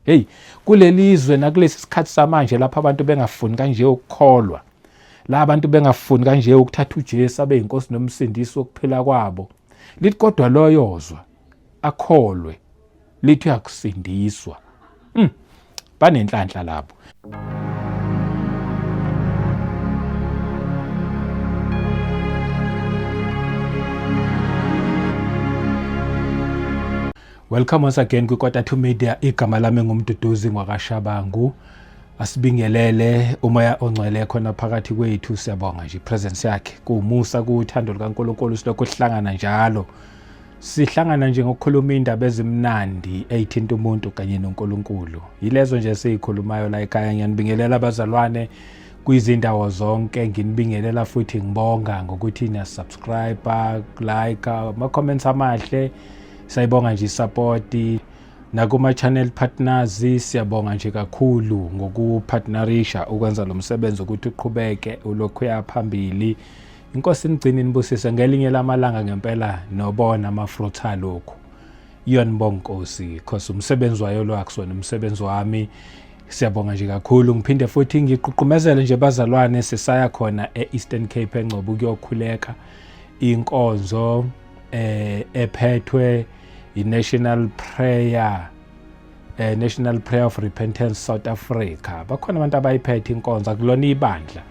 Hey, kulelizwe nakulesi sikhathi samanje lapha abantu bengafuni kanje ukukholwa. La abantu bengafuni kanje ukuthatha uJesu abe inkosi nomsindisi wokuphila kwabo. Lithi kodwa lo yozwa akholwe lithi uyakusindiswa. Banenhlanhla lapho. Welcome once again kwiKota2 Media. Igama lami ngumduduzi ngwakashabangu. Asibingelele umoya ongcwele khona phakathi kwethu. Siyabonga nje ipresence yakhe. Kuumusa kuthando likaNkulunkulu silokho sihlangana njalo. Sihlangana nje ngokukhuluma indaba ezimnandi ezithinta umuntu kanye noNkulunkulu. Yilezo nje sizikhulumayo la ekhaya. Ngiyanibingelela abazalwane kwizindawo zonke. Nginibingelela futhi ngibonga ngokuthi na subscribe, like, ama comments amahle. Sayibonga nje support nakuma channel partners. Siyabonga nje kakhulu ngokupartnerisha ukwenza lo msebenzi ukuthi uqhubeke ulokhu yaphambili. Inkosi nigcine nibusise ngelinye lamalanga ngempela nobona amafruit alokho. Iyonibonga Nkosi because umsebenzi wayo lo akusona umsebenzi wami. Siyabonga nje kakhulu. Ngiphinde futhi ngiququmezele nje bazalwane sesaya khona eEastern Cape eNgcobo kuyokhuleka inkonzo ephethwe i-National Prayer of Repentance South Africa. Bakhona abantu abayiphethe inkonzo kulona ibandla,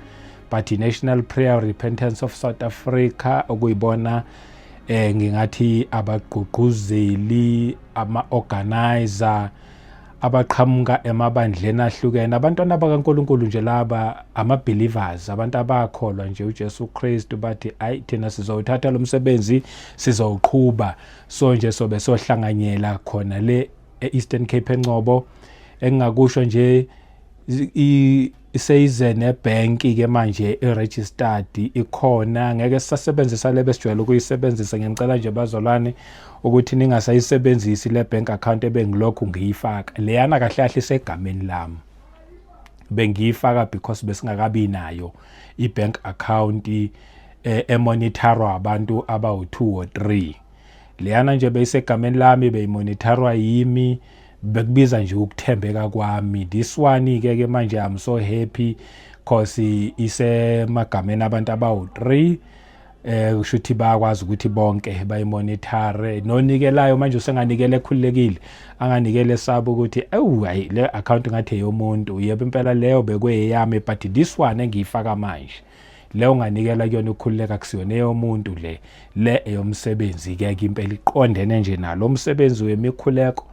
but i-National Prayer of Repentance of South Africa okuyibona ngingathi abagqugquzeli, ama-organizer abaqhamuka emabandleni ahlukene, abantwana bakaNkulunkulu nje laba, ama-believers, abantu abakholwa nje uJesu Kristu bathi ayi thina sizowuthatha lo msebenzi sizowuqhuba. So nje sobe sohlanganyela khona le eEastern Cape eNgcobo. Engingakusho nje iseyize nebank ke manje registered ikhona, ngeke sisebenzisa le besijwayele ukuyisebenzisa. Ngicela nje bazalwane ukuthi ningasayisebenzisi le bank account ebengilokhu ngiyifaka. Leyana kahle kahle isegameni lami, bengiyifaka because besingakabi nayo ibank account emonitorwa abantu abawu2 or 3. Leyana nje beyisegameni lami, beyimonitorwa yimi, bekubiza nje ukuthembeka kwami. This one ke manje I'm so happy because isemagameni abantu abawu3. Kusho ukuthi bayakwazi ukuthi bonke bayimonitore. Nonikelayo manje usenganikele ekhululekile, anganikele sabo ukuthi hayi le account ngathi eyomuntu. Yebo impela leyo bekweyami, but this one engiyifaka manje leyo nganikela kuyona ukhululeka kusiyona eyomuntu. Le eyomsebenzi ke impela iqondene nje nalo umsebenzi wemikhuleko.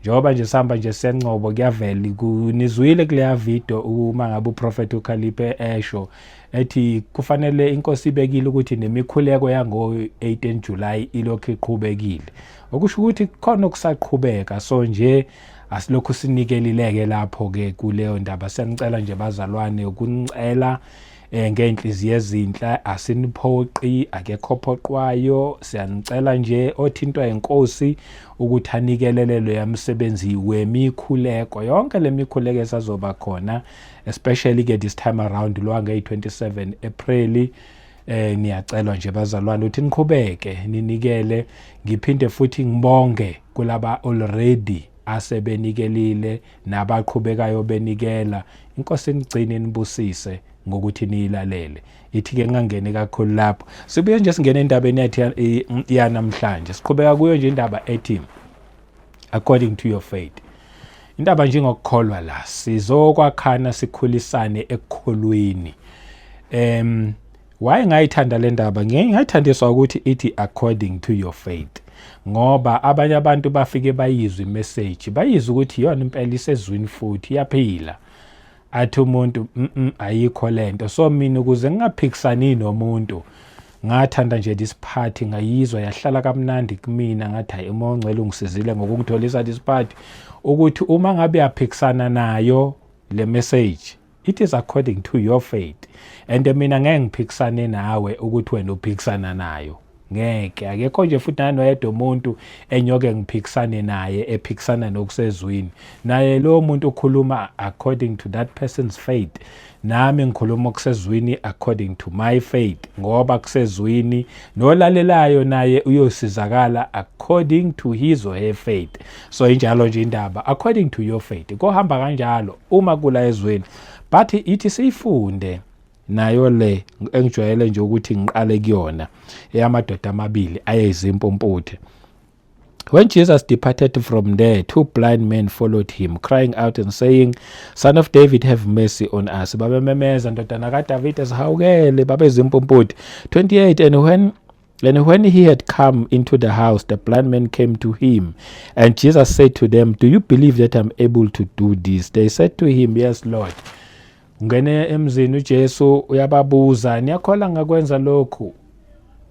Njengoba nje sihamba nje seNgcobo kuyavela kunizwile kuleya video uma ngabe uProfeti uKhalipe esho ethi kufanele inkosi ibekile ukuthi nemikhuleko yango-18 July ilokhu iqhubekile, okusho ukuthi khona okusaqhubeka. So nje asilokhu sinikelileke lapho ke kuleyo ndaba. Siyanicela nje bazalwane ukunicela ngeenhliziyo ezinhle, asiniphoqi, akekho ophoqwayo. Siyanicela nje othintwa inkosi ukuthi anikelelele yamsebenzi wemikhuleko, yonke lemikhuleko esazoba khona, especially ke this time around lo nge-27 April. Niyacelwa nje bazalwane ukuthi niqhubeke ninikele. Ngiphinde futhi ngibonge kulaba already asebenikelile nabaqhubekayo benikela. Inkosi nigcine nibusise ngokuthi niyilalele. Ithi ke ngangene kakhulu lapho. Sibuye nje singene endabeni yathi yanamhlanje. Siqhubeka kuyo nje indaba ethi according to your faith. Indaba nje ngokukholwa la sizokwakhana sikhulisane ekukholweni. Why ngayithanda le ndaba? Ngiyayithandiswa ukuthi ithi according to your faith, ngoba abanye abantu bafike bayizwe imessage, bayizwe ukuthi yona impela isezwini futhi iyaphila. Athi umuntu ayikho lento. So mina ukuze ngingaphikisani nomuntu, ngathanda nje this part, ngayizwa yahlala kamnandi kumina. Ngathi hayi umoya ongcwele ungisizile ngokungitholisa this part ukuthi uma ngabe yaphikisana nayo le message, it is according to your faith. And mina ngeke ngiphikisane nawe ukuthi wena uphikisana nayo. ngeke akekho nje futhi nanoyedwa umuntu enyoke ngiphikisane naye ephikisana nokusezwini naye lo muntu ukhuluma according to that person's faith nami ngikhuluma okusezwini according to my faith ngoba kusezwini nolalelayo naye uyosizakala according to his or her faith. So injalo nje indaba according to your faith kohamba kanjalo uma kula ezweni but ithi siyifunde nayo le engijwayele nje ukuthi ngiqale kuyona eyamadoda amabili ayezimpumputhe. When Jesus departed from there, 2 blind men followed him, crying out and saying, Son of David, have mercy on us. Babememeza ndodana kaDavid sihawukele babezimpumputhe. 28 And when he had come into the house, the blind men came to him, and Jesus said to them, Do you believe that I'm able to do this? They said to him, Yes, Lord. Ngene emzini uJesu uyababuza niyakholwa ngakwenza lokhu.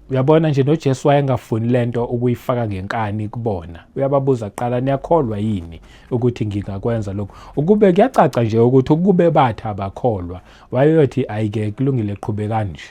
Uyabona nje noJesu wayengafuni lento ukuyifaka ngenkani kubona. Uyababuza qala niyakholwa yini ukuthi ngingakwenza lokho. Ukube kuyacaca nje ukuthi ukube bathi abakholwa wayeyothi ayike kulungile qhubeka kanje.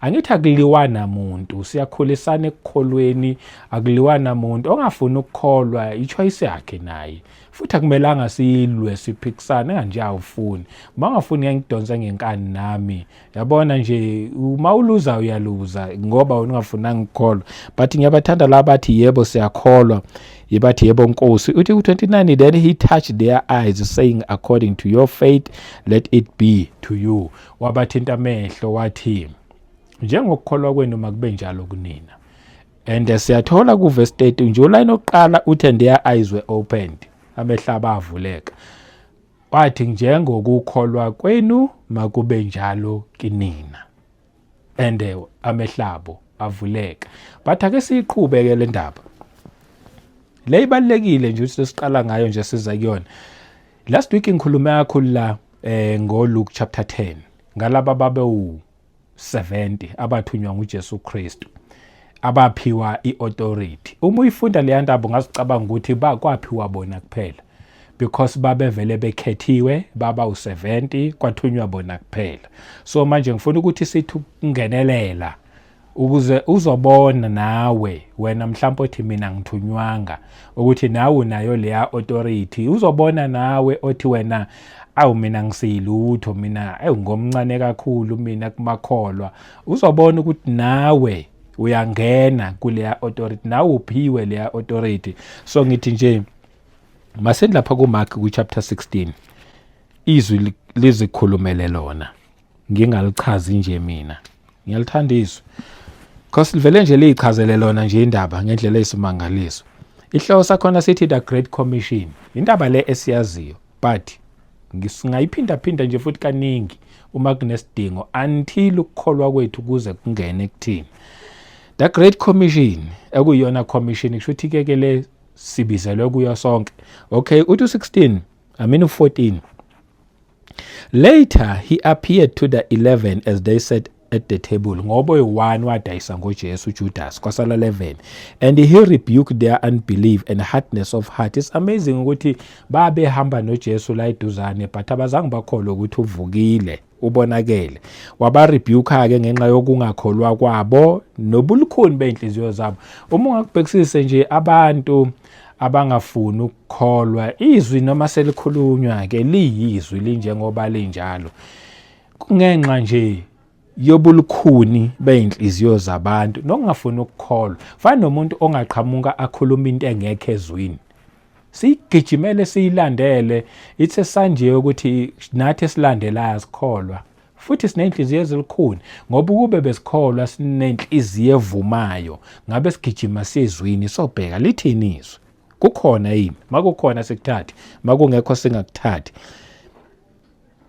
Angithi akuliwana umuntu siyakhulisana ekukholweni akuliwana umuntu ongafuni ukukholwa ichoice yakhe naye futhi akumelanga silwe siphikisane kanje awufuni mangafuni ngiyangidonsa ngenkani nami yabona nje uma uluza uyaluza ngoba ungafuna ngikholwa but ngiyabathanda labathi yebo siyakholwa yibathi yebo Nkosi uthi ku29 then he touched their eyes saying according to your faith let it be to you wabathinta amehlo wathi njengokukholwa kwenu makube njalo kunina and siyathola ku verse 30 nje uline oqala uthi and their eyes were opened amehlo abavuleka wathi njengokukholwa kwenu makube njalo kinina and amehlabo avuleka but ake siqhubeke le ndaba le ibalekile nje ukuthi siqala ngayo nje siza kuyona. Last week ngikhulume kakhulu la ngo Luke chapter 10 ngalaba babe u70 abathunywa nguJesu Kristu abaphiwa iauthority. Uma uyifunda le ndaba ungazicabanga ukuthi kwaphiwa bona kuphela because babevele bekhethiwe baba u70 kwathunywa bona kuphela. So manje ngifuna ukuthi sithi ungenelela ukuze uzobona nawe wena mhlawumbe othi mina ngithunywanga ukuthi nawe unayo leya authority uzobona nawe othi wena awu mina ngisilutho mina ngomncane kakhulu mina kumakholwa uzobona ukuthi nawe uyangena kuleya authority nawe uphiwe leya authority. So ngithi nje masendlapha ku Mark ku chapter 16 izwi lizikhulumele lona ngingalichazi nje mina ngiyalithanda izwi because livele nje liyichazele lona nje indaba ngendlela esimangaliso. Ihloko sakhona sithi the Great Commission indaba le esiyaziyo but ngisingayiphinda nje futhi kaningi uma kunesidingo until ukukholwa kwethu kuze kungene ekuthini. The Great Commission ekuyona commission kushuthi ke le sibizelwe kuyo sonke. Okay uthi 16 u14 Later he appeared to the 11 as they sat at the table ngoba oyi1 wadayisa ngoJesu Judas kwasala 11 and he rebuked their unbelief and hardness of heart. It's amazing ukuthi babehamba noJesu la eduzane but abazange bakholwa ukuthi uvukile ubonakele waba rebuke ke ngenxa yokungakholwa kwabo nobulukhuni beenhliziyo zabo. Uma ungakubhekisise nje abantu abangafuni ukukholwa izwi noma selikhulunywa ke liyizwi linjengoba linjalo kungenxa nje yobulukhuni beenhliziyo zabantu nokungafuni ukukholwa. Fana nomuntu ongaqhamuka akhuluma into engekho ezwini sigijimele siyilandele ithe sanje ukuthi nathi silandelayo sikholwa futhi sinenhliziyo ezilukhuni ngoba ukube besikholwa sinenhliziyo evumayo ngabe sigijima sezwini sobheka lithini izwi kukhona yini makukhona sikuthathi makungekho singakuthathi.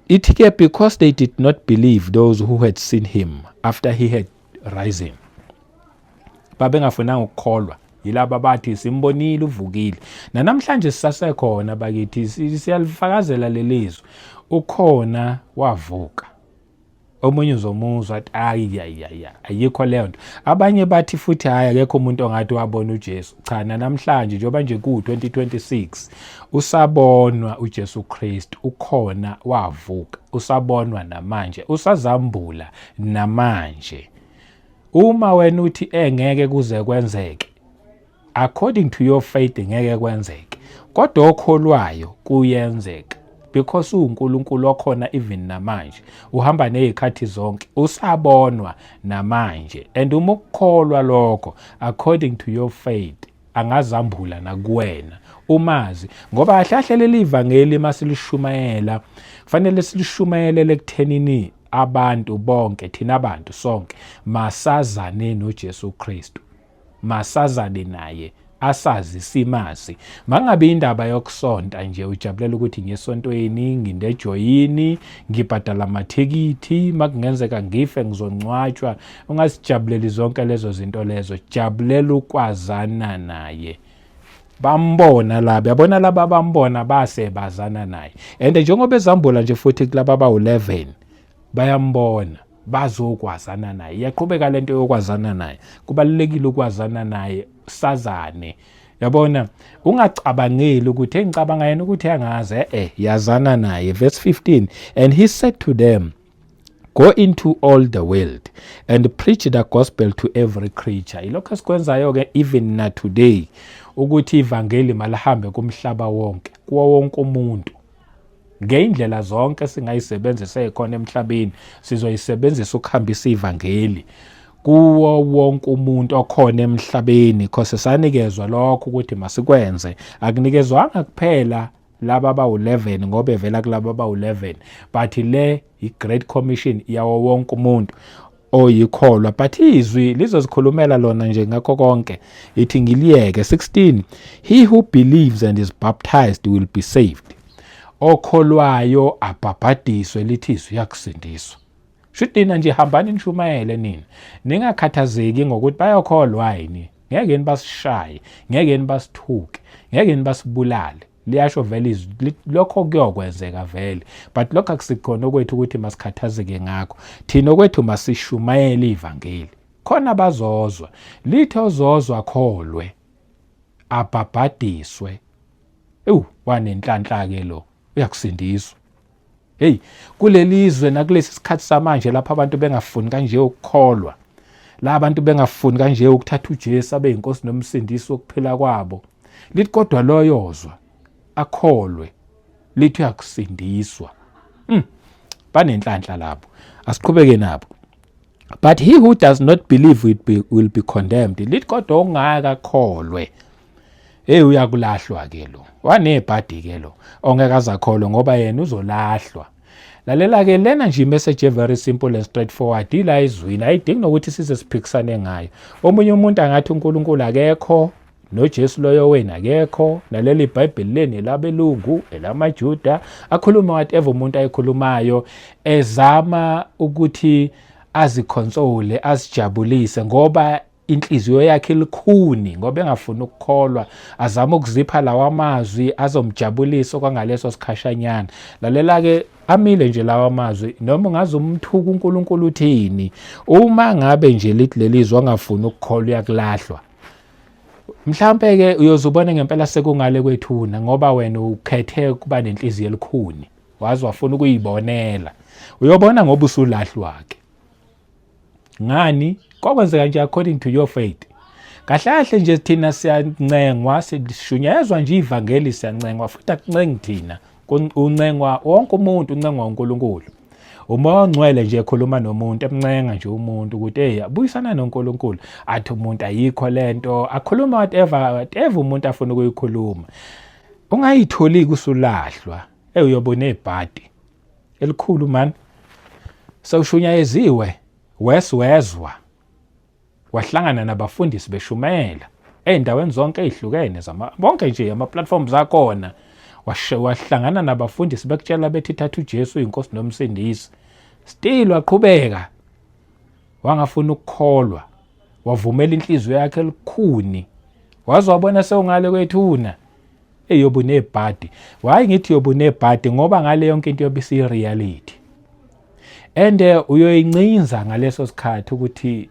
It because they did not believe those who had seen him after he had risen. Babengafunanga ukukholwa yilabo bathi simbonile uvukile. Namhlanje sisasekhona bakithi siyalifakazela lelizwe ukhona wavuka. Omunye uzomuzwa athi ayikho leyo nto. Abanye bathi futhi hayi akekho umuntu ongathi wabona uJesu. Cha namhlanje njengoba nje ku2026 usabonwa uJesu Kristu ukhona wavuka usabonwa namanje usazambula namanje Uma wena uthi ngeke kuze kwenzeke, according to your faith ngeke kwenzeke, kodwa okholwayo kuyenzeka because uNkulunkulu okhona even namanje, uhamba nezikhathi zonke, usabonwa namanje. And uma ukukholwa lokho according to your faith angazambula nakuwena umazi, ngoba kahle leli ivangeli masilishumayela kufanele silishumayele ekuthenini abantu bonke, thina abantu sonke masazane noJesu Kristu, masazane naye, asazi simazi. Mangabe indaba yokusonta nje ujabulela ukuthi ngiyesontweni, ngindejoyini, ngibhadala amathikiti, makungenzeka ngife ngizongcwatshwa, ungasijabuleli zonke lezo zinto lezo. Jabulela ukwazana naye. Bambona laba, yabona laba bambona base bazana naye. And njengoba ezambula nje futhi kulaba aba-11 bayambona, bazokwazana naye. Yaqhubeka lento yokwazana naye. Kubalulekile ukwazana naye, sazane. Yabona, ungacabangeli ukuthi engicabanga yena ukuthi angaze, yazana naye. Verse 15, and he said to them, go into all the world and preach the gospel to every creature. Ilokho esikwenzayo-ke even na today, ukuthi ivangeli malihambe kumhlaba wonke, kuwo wonke umuntu. Ngeindlela zonke singayisebenzisa ekhona emhlabeni, sizoyisebenzisa ukuhambisa ivangeli kuwo wonke umuntu okhona emhlabeni, because sanikezwa lokho ukuthi masikwenze. Akunikezwanga kuphela laba aba-11 ngoba evela kulaba aba-11, but le i-Great Commission yawo wonke umuntu oyikholwa. But izwi lizozikhulumela lona nje ngakho konke, ithi ngiliyeke. 16, he who believes and is baptized will be saved. Okholwayo abhabhadiswe, lithi izwi yakusindiswa. Shudina nje hambani nishumayele nina, ningakhathazeki ngokuthi bayakholwa yini, ngeke nibasishaye, ngeke nibasithuke, ngeke nibasibulale. Liyasho vele izwi lokho kuyokwenzeka vele, but lokho akusikhona kwethu ukuthi masikhathazeke ngakho. Thina kwethu masishumayele ivangeli, khona bazozwa. Lithi ozozwa kholwe, abhabhadiswe. Wanenhlanhla ke lo, uyakusindiswa. Hey, kulelizwe nakulesi sikhathi samanje lapha abantu bengafuni kanje ukukholwa, la abantu bengafuni kanje ukuthatha uJesu abe inkosi nomsindisi wokuphila kwabo, lithi kodwa lo yozwa akholwe, lithi uyakusindiswa. Banenhlanhla lapho, asiqhubeke nabo. But he who does not believe will be condemned. Lithi kodwa ongakakholwe, uyakulahlwa ke lo, wanebhadi ke lo, ongeke azakholwe ngoba yena uzolahlwa. Lalela ke lena nje imessage very simple and straightforward, ila izwini, ayidingi nokuthi size siphikisane ngayo. Omunye umuntu angathi uNkulunkulu akekho, noJesu loyo wena akekho, naleli iBhayibheli leni labelungu, elamaJuda, akhuluma whatever umuntu ayikhulumayo, ezama ukuthi aziconsole, azijabulise ngoba inhliziyo yakhe ilikhuni, ngoba engafuni ukukholwa, azama ukuzipha lawa amazwi azomjabulisa kwangaleso sikhashanyana. Lalela ke, amile nje lawa amazwi, noma ungaze umthuka uNkulunkulu uthini, uma ngabe nje lithi lelizwe angafuni ukukholwa uyakulahlwa. Mhlambe ke uyozubona ngempela sekungale kwethuna ngoba wena ukhethe kuba nenhliziyo elikhuni, wazi wafuna ukuyibonela. Uyobona ngoba usulahlwa ke. Ngani? Kwakwenzeka nje according to your faith. Kahle nje thina siyancengwa, sishunyezwa nje ivangeli, siyancengwa futhi akuncengi thina. Uncengwa wonke umuntu, uncengwa uNkulunkulu. Umoya ongcwele nje ekhuluma nomuntu, emncenga nje umuntu ukuthi abuyisana noNkulunkulu. Athi umuntu ayikho lento, akhuluma whatever umuntu afuna ukuyikhuluma. Ungayitholi kusulahlwa. Uyobona ebhadi elikhulu man. Sawushunyayeziwe, wezwa. Wahlangana nabafundisi beshumayela endaweni zonke ezihlukene bonke nje ama platforms akhona. Wahlangana nabafundisi bekutshela bethi thatha uJesu inkosi nomsindisi, still waqhubeka, wangafuna ukukholwa, wavumela inhliziyo yakhe elikhuni, waze wabona sewungale kwethuna. Yobona ebhadi. Why ngithi yobona ebhadi? Ngoba ngale yonke into yobisi reality, and uyoyincinza ngaleso sikhathi ukuthi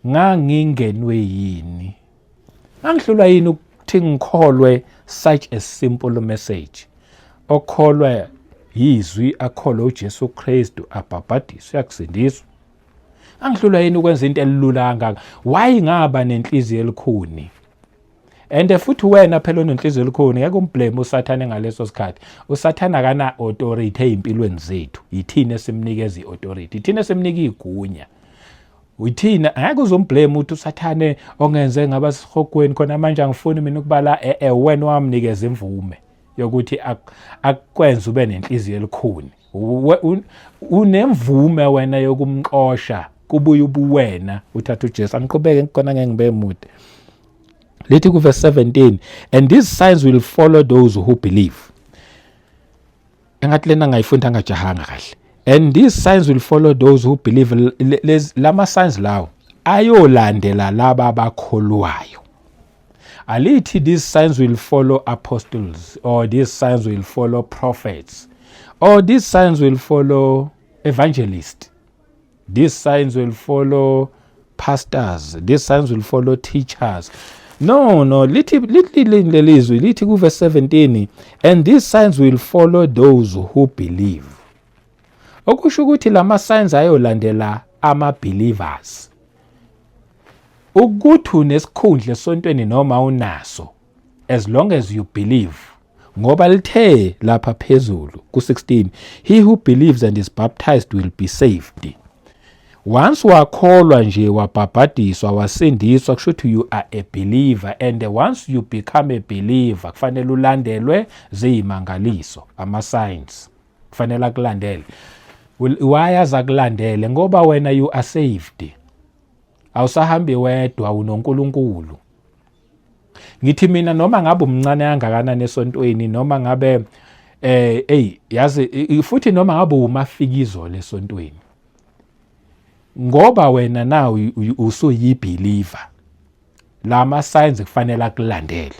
ngangingenwe yini, ngangihlulwa yini ukuthi ngikholwe such a simple message. Okholwa yizwi, akholwa uJesu Kristu, abhabhadiswe, yakusindiswa. Angihlulwa yini ukwenza into elula kangaka? Why ngaba nenhliziyo elikhuni? And futhi wena phela onenhliziyo elikhuni ngeke umblame uSathane ngaleso sikhathi. uSathane akana authority ezimpilweni zethu. Yithina esimnikeza iauthority. Yithina esimnika igunya. Uyithina ngeke uzomblame uthi uSathane ongenze ngaba sihogweni khona manje angifuni mina ukubala wena wamnikeza imvume yokuthi akwenza ube nenhliziyo elikhuni. Unemvume wena yokumxosha kubuye ubuwena uthatha uJesu. Angiqhubeke ngikona ngeke ngibe mude. Lithi ku verse 17, and these signs will follow those who believe. Engathi lena ngayifunda ngajahanga kahle. And these signs will follow those who believe. Lama signs lawo ayolandela laba abakholwayo. Alithi these signs will follow apostles, or these signs will follow prophets, or these signs will follow evangelists. These signs will follow pastors. These signs will follow teachers. No, lithi lelizwi lithi ku verse 17, and these signs will follow those who believe. Okusho ukuthi lama signs ayolandela ama-believers. Ukuthi unesikhundla esontweni noma unaso, as long as you believe. Ngoba lithe lapha phezulu ku 16, he who believes and is baptized will be saved. Once wakholwa nje wabhabhadiswa wasindiswa, kusho ukuthi you are a believer, and once you become a believer kufanele ulandelwe ziyimangaliso, ama-signs kufanele akulandele. Wayaza akulandele ngoba wena you are saved. Awusahambi wedwa, unoNkulunkulu. Ngithi mina noma ngabe umncane kangakanani esontweni, noma ngabe yazi futhi noma ngabe umafikizo lesontweni, ngoba wena now usuyi-believer, lama signs kufanele akulandele.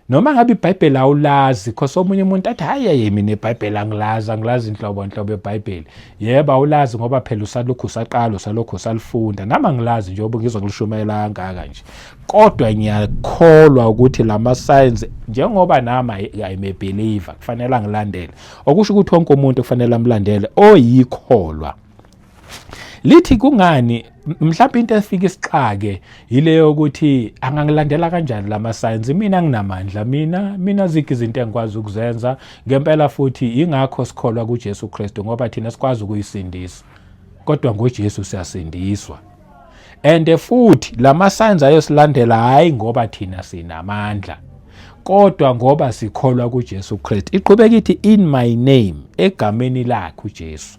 Noma ngabe iBhayibheli awulazi, because omunye umuntu athi hayi mina iBhayibheli angilazi inhlobo yeBhayibheli. Yebo awulazi ngoba phela usalokhu usaqala, usalokhu usalifunda. Nami angilazi njengoba ngizokulishumayela kangaka nje. Kodwa ngiyakholwa ukuthi lama signs njengoba nami I'm a believer kufanele angilandele. Okusho ukuthi wonke umuntu kufanele amlandele oyikholwa. Lithi kungani mhlawumbe into efika isixake ile yokuthi angangilandela kanjani lama signs? Mina nginamandla, mina zikho izinto engikwazi ukuzenza ngempela, futhi ingakho sikholwa kuJesu Kristu ngoba thina sikwazi ukuyisindisa. Kodwa ngoJesu siyasindiswa. And futhi lama signs ayosilandela hayi ngoba thina sinamandla, kodwa ngoba sikholwa kuJesu Kristu. Iqhubeka ithi in my name, egameni lakhe uJesu.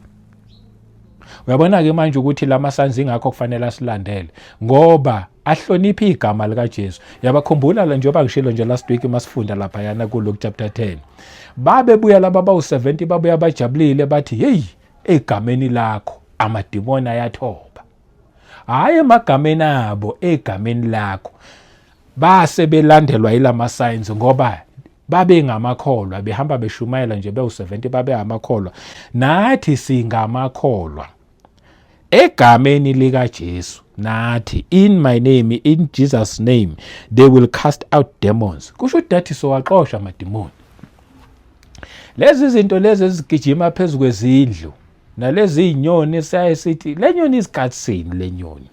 Uyabona ke manje ukuthi lama signs ingakho kufanele asilandele ngoba ahlonipha igama lika Jesu. Yabakhumbula la njengoba ngishilo nje last week masifunda lapha yana ku Luke chapter 10. Babebuya laba bawu-70 babuya bajabulile bathi hey, egameni lakho amadimoni ayathoba. Hayi emagameni abo, egameni lakho. Base belandelwa yilama signs ngoba babe ngamakholwa, behamba beshumayela nje bewu-70 babe amakholwa. Nathi singamakholwa egameni lika Jesu. Nathi in my name, in Jesus name they will cast out demons. Kusho ukuthi sowaxosha amadimoni. Lezi zinto lezi ezigijima phezulu kwezindlu nalezi inyoni sayisithi le nyoni isikhatsini le nyoni.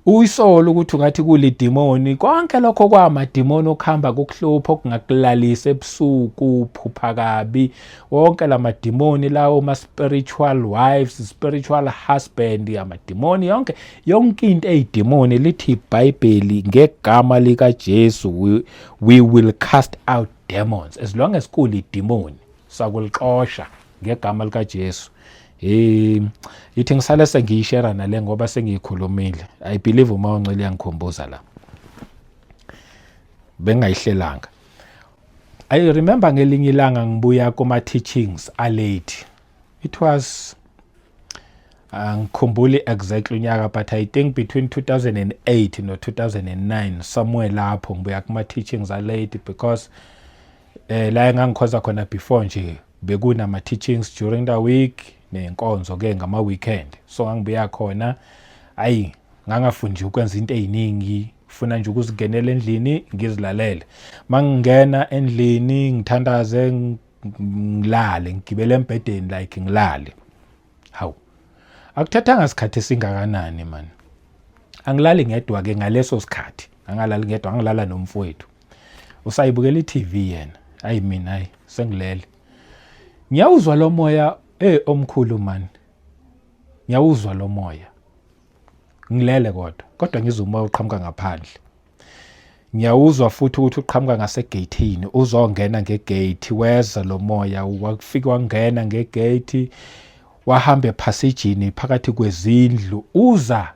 Uyisolo ukuthi ungathi kulidimoni, konke lokho kwamadimoni okuhamba kukuhlupha okungakulalisa ebusuku, uphupha kabi, wonke lamadimoni lawo ma spiritual wives, spiritual husband, amadimoni yonke into eyidimoni. Lithi iBhayibheli ngegama lika Jesu we will cast out demons. As long as kulidimoni sakulixosha ngegama lika Jesu. Ithi ngisale sengiyishare nale ngoba sengiyikhulumile. I believe uma uNcele yangikhumbuza la. Bengayihlelanga. I remember ngelinye ilanga ngibuya kuma teachings a late. It was ngikhumbuli exactly unyaka, but I think between 2008 no 2009 somewhere lapho ngibuya kuma teachings a late, because la engangikhoza khona before nje bekunama teachings during the week nenkonzo ke ngama weekend. So ngangibuya khona ayi ngangafundi ukwenza into eziningi, funa nje ukuzingenela endlini ngizilalele. Mangingena endlini ngithandaze ngilale, ngigibele embedeni like ngilale. Hawu Akuthathanga isikhathi esingakanani man. Angilali ngedwa ke ngaleso sikhathi. Angalali ngedwa, angilala nomfowethu. Usayibukela iTV yena. Hayi mina hayi sengilele. Ngiyawuzwa lo moya omkhulu man. Ngiyawuzwa lo moya. Ngilele kodwa ngizwa umoya uqhamuka ngaphandle. Ngiyawuzwa futhi ukuthi uqhamuka ngasegeyithini, uzongena ngegate weza lo moya, wafika wangena ngegate, wahamba ephasejini phakathi kwezindlu, uza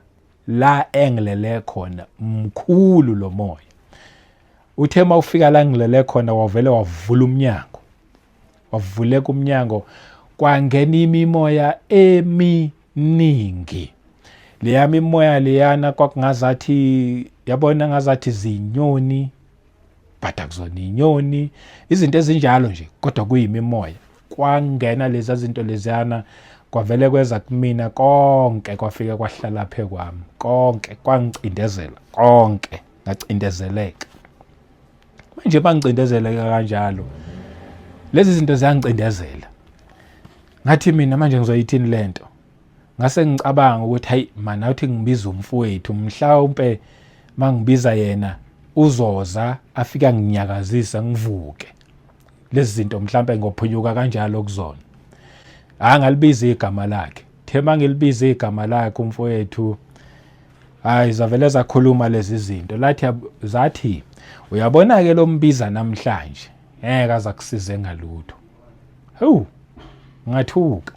la engilele khona, mkhulu lo moya. Uthe mawufika la ngilele khona wavele wavula umnyango. Wavuleka umnyango, kwangena imimoya eminingi. Leyami imoya leyana kwakungazathi yabona ngazathi zinyoni, but akuzona inyoni, izinto ezinjalo nje kodwa kuyimimoya. Kwangena lezi zinto leziyana, kwavele kweza kumina konke, kwafika kwahlala phe kwami konke, kwangicindezela konke, ngacindezeleka. Manje bangicindezeleka kanjalo, lezi zinto ziyangicindezela. Ngathi mina manje ngizoyithini lento? Ngase ngicabanga ukuthi hayi man, awuthi ngibiza umfowethu, mhlawumbe mangibiza yena uzoza afika nginyakazisa ngivuke. Lezi zinto mhlawumbe ngophunyuka kanjalo kuzona. Ngalibiza igama lakhe. The mangilibiza igama lakhe umfowethu, hayi zavele zakhuluma lezi zinto. Zathi uyabona ke lo mbiza namhlanje ngeke azakusize ngalutho. Hawu, ngathuka.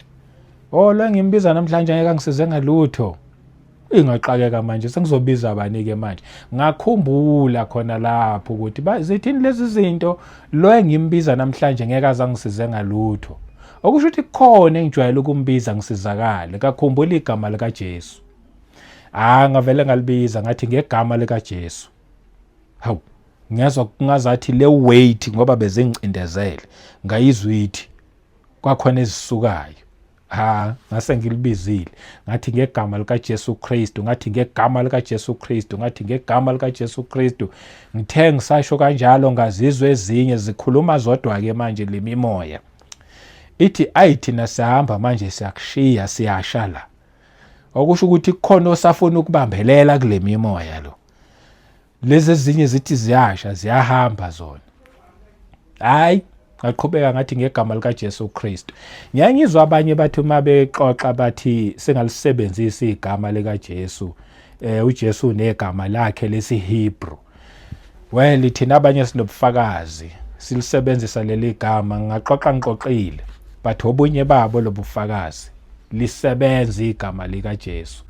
Lo ngimbiza namhlanje ngeke angisize ngalutho. Ingaqakeka manje sengizobiza abani ke manje. Ngakhumbula khona lapho ukuthi zithini lezi zinto, lo engimbiza namhlanje ngeke azangisize ngalutho. Okusho ukuthi khona engijwayele ukumbiza ngisizakale, kakhumbula igama lika Jesu. Ngavele ngalibiza ngathi ngegama lika Jesu. Hawu, ngiyazwa kungazathi le weight ngoba bezingicindezele, ngayizwithi kwakhona ezisukayo. Ngase ngilibizile ngathi ngegama lika Jesu Kristu, ngathi ngegama lika Jesu Kristu, ngathi ngegama lika Jesu Kristu. Ngithe ngisasho kanjalo ngazizwe ezinye zikhuluma zodwa ke manje lemimoya. Ithi thina sihamba manje siyakushiya siyasha la. Okusho ukuthi kukhona osafuna ukubambelela kule mimoya lo. Lezi ezinye zithi ziyasha ziyahamba zona. Hayi, ngaqhubeka ngathi ngegama lika Jesu Kristu. Ngiyangizwa abanye bathi uma bexoxa bathi singalisebenzisa igama lika Jesu. uJesu unegama lakhe lesiHebrew. Well, thina abanye sinobufakazi silisebenzisa leli gama, ngixoxile, but obunye babo lobufakazi lisebenza igama lika Jesu.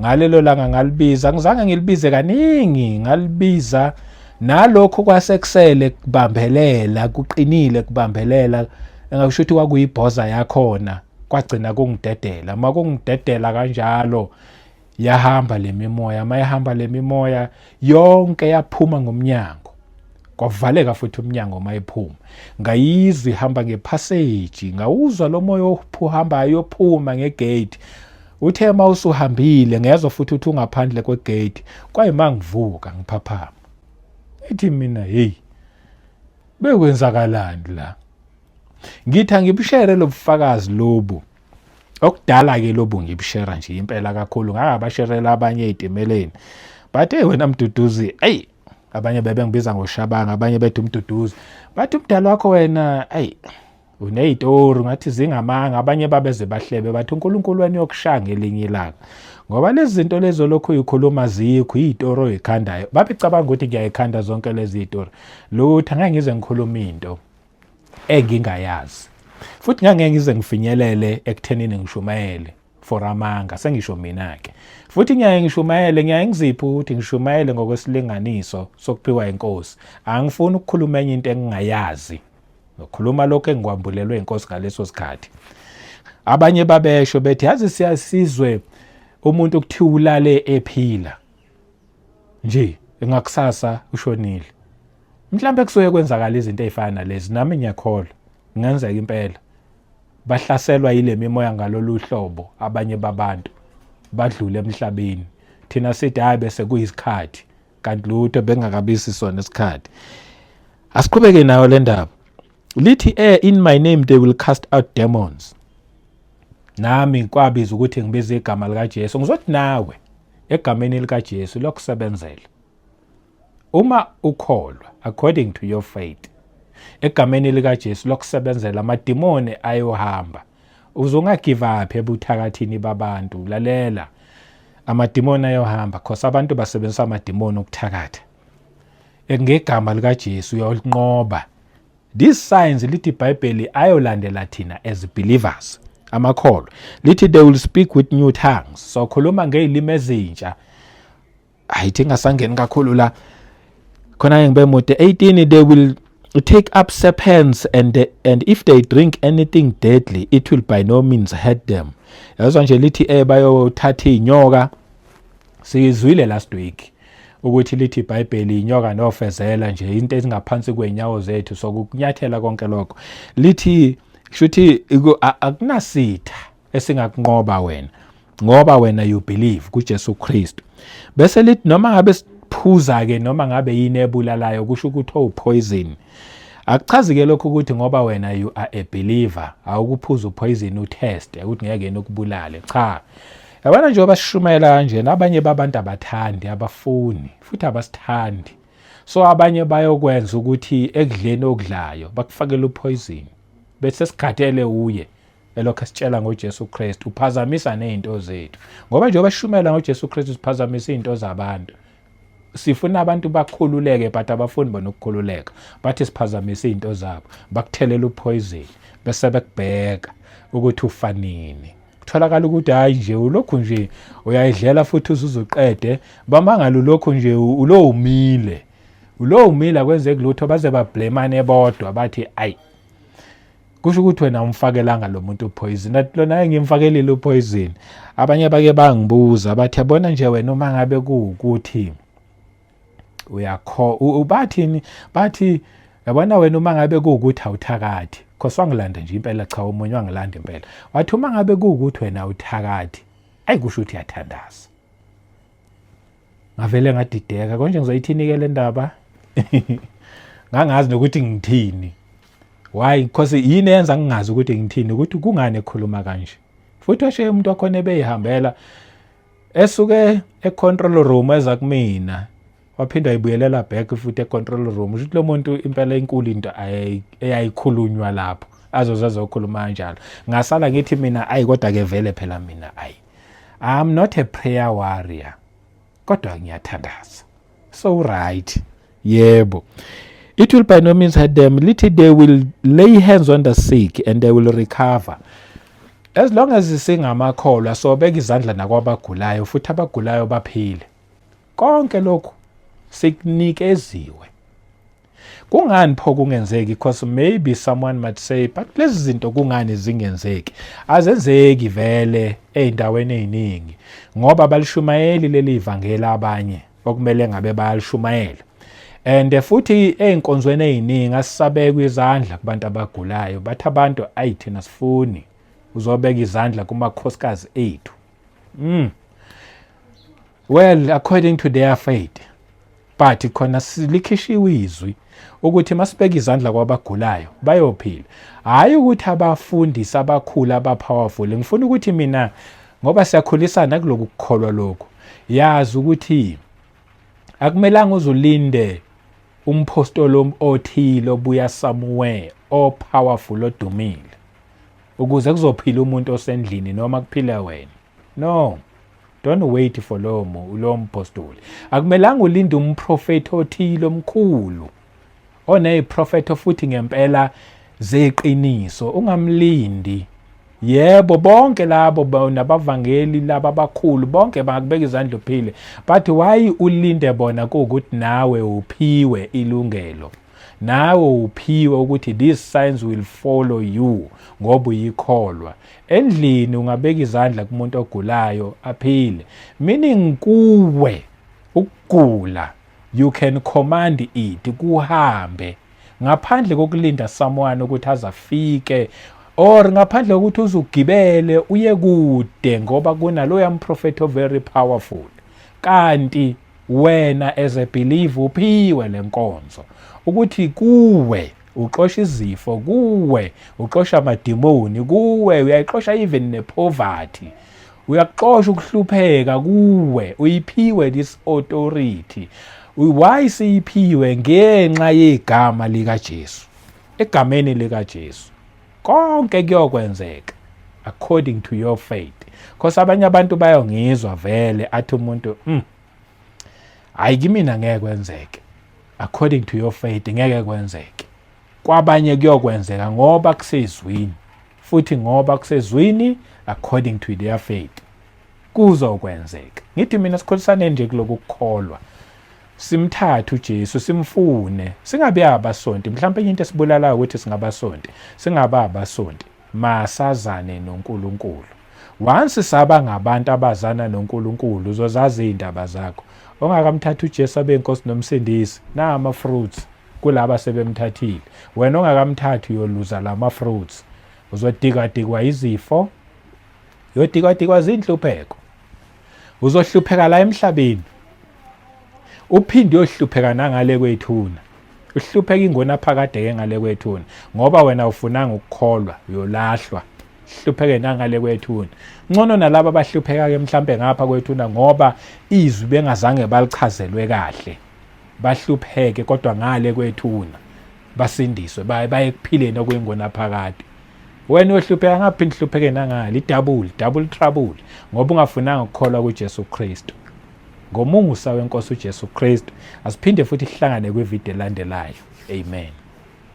Ngalelo langa ngalibiza, ngizange ngilibize kaningi, ngalibiza nalokho kwasekusele kubambelela, kuqinile kubambelela, engakusho ukuthi kwakuyibhoza yakhona, kwagcina kungidedela. Makungidedela kanjalo yahamba lemimoya, mayahamba lemimoya yonke yaphuma ngomnyango. Kwavaleka futhi umnyango mayiphuma. Ngayizwa ihamba ngepassage, ngawuzwa lo moya ohambayo yophuma ngegate. Uthe mawusuhambile ngezwe futhi uthi ungaphandle kwegate, kwayima ngivuka ngiphaphama. Ethi mina hey, bekwenzakalani la? Ngithi angibushere lobufakazi lobu. Okudala ke lobu ngibishera nje impela kakhulu, ngabasherela abanye ezitimeleni. But wena Mduduzi, abanye bebengibiza ngoShabanga, abanye bethi uMduduzi. Bathi umdala wakho wena, unezitori ngathi zingamanga, abanye babeze bahlebe bathi uNkulunkulu wena yokushanga elinye ilanga. Ngoba lezi zinto lezo lokho uyikhuluma zikho, izitori oyikhandayo. Babicabanga ukuthi ngiyayikhanda zonke lezi zitori. Lutho ngeke ngize ngikhuluma into engingayazi. Futhi ngeke ngize ngifinyelele ekuthenini ngishumayele for amanga, sengisho mina ke. Futhi ngiyaye ngishumayele, ngiyaye ngiziphi ukuthi ngishumayele ngokwesilinganiso sokuphiwa inkosi. Angifuni ukukhuluma enye into engingayazi. Ngikhuluma lokho engikwambulelwe inkosi ngaleso sikhathi. Abanye babesho bethi yazi siyasizwe umuntu ukuthiwa ulale ephila nje engakusasa ushonile. Mhlambe kusuye kwenzakala izinto ezifana nalezi, nami ngiyakholwa ngenzeka impela. Bahlaselwa yile mimoya ngalolu hlobo abanye babantu badlule emhlabeni. Thina sithi hayi bese kuyisikhathi, kanti lutho bengakabisi sona isikhathi. Asiqhubeke nayo le ndaba. Lithi in my name they will cast out demons. nami kwabiza ukuthi ngibize igama likaJesu. Ngizothi nawe egameni likaJesu lokusebenzela. Uma ukholwa according to your faith egameni likaJesu lokusebenzela, amadimoni ayohamba. Uzungagive up ebuthakathini babantu. Lalela, amadimoni ayohamba because abantu basebenzisa amadimoni ukuthakatha. Ngegama likaJesu uyonqoba. These signs lithi iBhayibheli ayolandela thina as believers. Amakholwa lithi they will speak with new tongues. So khuluma ngezilimi ezintsha. Ayithi ngasangeni kakhulu la. Khona ngibe mude 18, they will take up serpents and if they drink anything deadly it will by no means hurt them. Yazo nje lithi bayothatha inyoka. Sizwile last week ukuthi lithi iBhayibheli inyoka nofezela nje into ezingaphansi kwenyawo zethu sokunyathela konke lokho. Lithi shuthi akunasitha esingakunqoba wena ngoba wena you believe kuJesu Kristu. Bese lithi noma ngabe phuza ke noma ngabe yini ebulalayo kusho ukuthi poison. Akuchazi ke lokho ukuthi ngoba wena you are a believer awukuphuza poison utest ukuthi ngeke nokubulale. Cha. Yabona nje obashumayela kanje nabanye babantu abathandi abafuni futhi abasithandi. So abanye bayokwenza ukuthi ekudleni okudlayo bakufakela upoison. Bese sikhathele uye elokho sitshela ngoJesu Kristu uphazamisa nezinto zethu. Ngoba nje obashumela ngoJesu Kristu siphazamisa izinto zabantu. Sifuna abantu bakhululeke but abafuni bona ukukhululeka. Bathi siphazamisa izinto zabo. Bakuthelela upoison bese bekubheka ukuthi ufanini. Kutholakala ukuthi hayi nje ulokhu nje uyayidlela futhi uzuzuqede bamangala ulokhu nje umile. Umile kwenzeke lutho baze bablemane bodwa bathi ayi. Kusho ukuthi wena umfakelanga lo muntu upoison. Nathi lona ngimfakelile upoison. Abanye bake bangibuza bathi yabona nje wena uma ngabe kuukuthi bathi yabona wena uma ngabe kuukuthi awuthakathi. Because wangilanda nje impela cha umunye wangilanda impela. Wathi uma ngabe kuukuthi wena uthakathi ayikusho ukuthi uyathandaza. Ngavele ngadideka konje ngizoyithini ke le ndaba. Ngangazi nokuthi ngithini. Why? Because yini yenza ngingazi ukuthi ngithini ukuthi kungane ekhuluma kanje. Futhi washe umuntu wakhona ebeyihambela esuke econtrol room eza kumina. Waphinda ayibuyelela back futhi econtrol room. Ukuthi lo muntu impela inkulu into eyayikhulunywa lapho. Azozaza ukukhuluma kanjalo. Ngasala ngithi mina ayi kodwa ke vele phela mina ayi. I'm not a prayer warrior. Kodwa ngiyathandaza. So right. Yebo. It will by no means hurt them. Little they will lay hands on the sick and they will recover. As long as singamakholwa so beka izandla nakwabagulayo futhi abagulayo baphile. Konke lokho sikunikeziwe. Kungani pho kungenzeki? Because maybe someone might say but lezi zinto kungani zingenzeki? Azenzeki vele eindaweni eziningi ngoba balishumayeli leli ivangeli abanye okumele ngabe bayalishumayela. And futhi einkonzweni eziningi asisabeka izandla kubantu abagulayo bathi abantu ayithina sifuni uzobeka izandla kumakhosikazi ethu. Well, according to their faith. But khona silikhishiwe izwi ukuthi masibeka izandla kwabagulayo bayophila. Hayi ukuthi abafundisi abakhulu abapowerful. Ngifuna ukuthi mina ngoba siyakhulisana kuloku kukholwa lokho. Yazi ukuthi akumelanga uzulinde umpostoli othile obuya somewhere powerful odumile ukuze kuzophila umuntu osendlini noma kuphila wena. No. Don't wait for lo mpostoli. Akumelanga ulinde umprofeti othile omkhulu. Oneyiprofeti futhi ngempela zeqiniso ungamlindi. Yebo bonke labo nabavangeli laba abakhulu bonke bangakubeka izandla uphile. But why ulinde bona ukuthi nawe uphiwe ilungelo? Nawe uphiwe ukuthi these signs will follow you ngoba uyikholwa. Endlini ungabeka izandla kumuntu ogulayo aphile. Meaning kuwe ukugula you can command it kuhambe ngaphandle kokulinda someone ukuthi azafike or ngaphandle kokuthi uzugibele uye kude ngoba kunaloya mprofeti very powerful. Kanti wena as a believer uphiwe lenkonzo ukuthi kuwe uxosha izifo kuwe, uxosha amadimoni kuwe, uyayixosha even nepoverty, uyakuxosha ukuhlupheka kuwe, uyiphiwe this authority. Why siyiphiwe? Ngenxa yegama likaJesu. Egameni likaJesu konke kuyokwenzeka according to your faith. Because abanye abantu bayongizwa vele athi umuntu hayi kimina ngeke kwenzeke, according to your faith ngeke kwenzeke. Kwabanye kuyokwenzeka ngoba kusezwini, futhi ngoba kusezwini according to their faith kuzokwenzeka. Ngithi mina sikholisane nje kuloku kukholwa, simthathe uJesu, simfune, singabe abasonti. Mhlawumbe into esibulalayo ukuthi singabasonti, singabe abasonti, masazane noNkulunkulu. Once saba ngabantu abazana noNkulunkulu, uzozazi indaba zakho. Ongakamthatha uJesu abe inkosi nomsindisi, na ama-fruits kulaba sebemthathile. Wena ongakamthathi uyoluza lama fruits, uzodikwa izifo, uyodikwa zinhlupheko, uzohlupheka la emhlabeni, uphinde uyohlupheka nangale kwethuna. Uhlupheka ingonaphakade ngale kwethuna ngoba wena ufunanga ukukholwa, uyolahlwa. Hlupheke nangale kwethuna. Ngcono nalabo abahlupheka ke mhlambe ngapha kwethuna ngoba izwi bengazange balichazelwe kahle, bahlupheke kodwa ngale kwethuna basindiswe baye kuphileni okuyingonaphakade. Wena uhlupheka ngaphi? Nhlupheke nangale double trouble ngoba ungafunanga ukukholwa kuJesu Kristu. Ngomusa wenkosi uJesu Kristu. Asiphinde futhi sihlangane kwivideo elandelayo. Amen.